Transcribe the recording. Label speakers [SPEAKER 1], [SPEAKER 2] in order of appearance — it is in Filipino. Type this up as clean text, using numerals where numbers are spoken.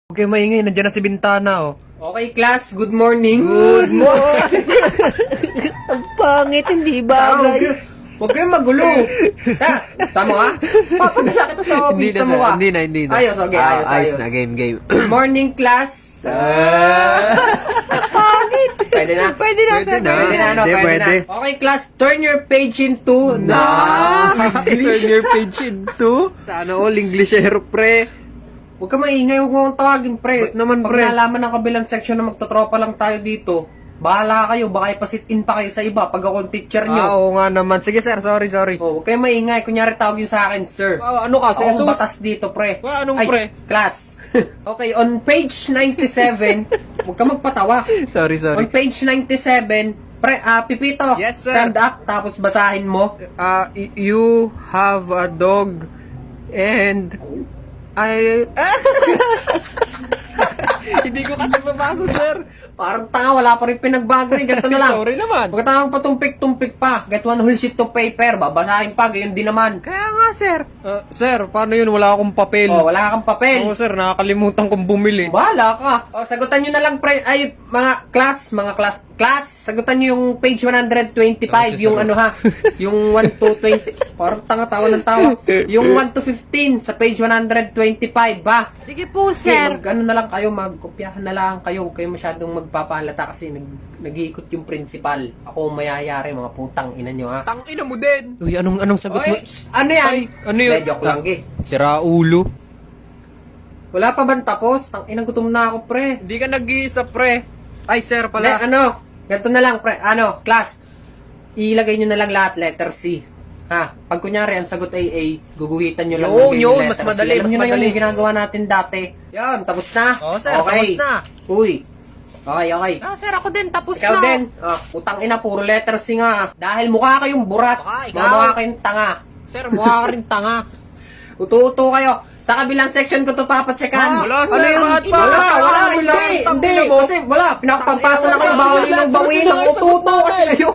[SPEAKER 1] Huwag kayo maingay, nandiyan na si Bintana, oh.
[SPEAKER 2] Okay, class, good morning.
[SPEAKER 1] Good morning!
[SPEAKER 3] Ang pangit, hindi bagay.
[SPEAKER 2] Huwag kayong magulo. Tama ka? Papadala kita sa office na mukha.
[SPEAKER 1] Hindi na.
[SPEAKER 2] Ayos, okay, ayos.
[SPEAKER 1] na, game.
[SPEAKER 2] Good morning, class.
[SPEAKER 3] Pangit.
[SPEAKER 2] Pwede na?
[SPEAKER 3] Pwede na, sir.
[SPEAKER 2] Pwede na,
[SPEAKER 1] Hindi, pwede.
[SPEAKER 2] Okay, class, turn your page into
[SPEAKER 1] Turn your page into. Sana all Englishero, pre.
[SPEAKER 2] Huwag ka maingay, huwag mo akong tawagin, pre.
[SPEAKER 1] Ba't naman,
[SPEAKER 2] Pag
[SPEAKER 1] pre?
[SPEAKER 2] nalaman ng kabilang section na magtotropa lang tayo dito, bahala kayo, baka ipasit-in pa kayo sa iba pag ako ang teacher nyo.
[SPEAKER 1] Oo nga naman. Sige, sir, sorry.
[SPEAKER 2] Oh, huwag kayo maingay, kunyari tawag yun sa akin, sir.
[SPEAKER 1] Ano ka,
[SPEAKER 2] Ako ang
[SPEAKER 1] Jesus?
[SPEAKER 2] batas dito, pre.
[SPEAKER 1] Anong
[SPEAKER 2] Ay,
[SPEAKER 1] pre?
[SPEAKER 2] Class. Okay, on page 97, huwag ka magpatawa.
[SPEAKER 1] Sorry.
[SPEAKER 2] On page 97, pre, Pipito,
[SPEAKER 1] Yes, sir.
[SPEAKER 2] stand up, tapos basahin mo.
[SPEAKER 1] You have a dog and hindi ko kasi mabasa, sir.
[SPEAKER 2] Parang tanga, wala pa rin pinagbago. Ganito na lang.
[SPEAKER 1] Sorry naman.
[SPEAKER 2] Pagkatawag patumpik-tumpik pa, get one whole sheet of paper, babasahin pa, gayon din naman.
[SPEAKER 1] Kaya nga, sir. Sir, paano yun? Wala akong papel.
[SPEAKER 2] Oh, wala kang papel.
[SPEAKER 1] Oo, sir. Nakakalimutan kong bumili.
[SPEAKER 2] Bahala ka. Oh, sagutan nyo na lang, pre. Ay, mga class, sagutan nyo yung page 125, yung ano ha, yung 1 to 20. Parang tawa ng tawa. Yung 1 to 15 sa page 125, ba?
[SPEAKER 3] Sige po,
[SPEAKER 2] Okay,
[SPEAKER 3] sir.
[SPEAKER 2] ano na lang kayo, magkopyahan na lang kayo. Huwag kayo masyadong magpapalata kasi nag-iikot yung principal. Ako ang mayayari, mga putang ina nyo, ha?
[SPEAKER 1] Tangina mo din. Uy, anong sagot mo?
[SPEAKER 2] Oy, ano yan?
[SPEAKER 1] Ay, ano yun?
[SPEAKER 2] Hindi, joke lang, eh.
[SPEAKER 1] Sira ulo.
[SPEAKER 2] Wala pa bang tapos? Inang gutom na ako, pre.
[SPEAKER 1] Hindi ka nag-iisa, pre. Ay, sir
[SPEAKER 2] Hindi,
[SPEAKER 1] pala.
[SPEAKER 2] ganito na lang, pre. Class, ilagay nyo na lang lahat, letter C. Ha? Pag kunyari, ang sagot ay A, guguhitan nyo lang
[SPEAKER 1] Yun,
[SPEAKER 2] ng
[SPEAKER 1] yun,
[SPEAKER 2] letter
[SPEAKER 1] mas
[SPEAKER 2] C.
[SPEAKER 1] madali,
[SPEAKER 2] Alam
[SPEAKER 1] mas
[SPEAKER 2] nyo na
[SPEAKER 1] madali.
[SPEAKER 2] yung ginagawa natin dati. Yan, tapos na.
[SPEAKER 1] Oo, sir,
[SPEAKER 2] okay.
[SPEAKER 1] tapos na.
[SPEAKER 2] Uy. Okay.
[SPEAKER 1] Sir, ako din. Tapos
[SPEAKER 2] Ikaw din. Putang ina, puro letter C nga. Dahil mukha kayong burat.
[SPEAKER 1] Baka ikaw.
[SPEAKER 2] Mukha kayong tanga.
[SPEAKER 1] Sir, mukha ka rin tanga.
[SPEAKER 2] Uto-uto kayo. Sa kabilang section ko to papatsekan.
[SPEAKER 1] Wala, sir.
[SPEAKER 2] Bakit
[SPEAKER 1] Bakit
[SPEAKER 2] pa?
[SPEAKER 1] pa?
[SPEAKER 2] Wala,
[SPEAKER 1] Hindi,
[SPEAKER 2] hindi. Kasi wala, pinapapasa na kayo. Bawal yung magbawi ng uto-uto kasi kayo.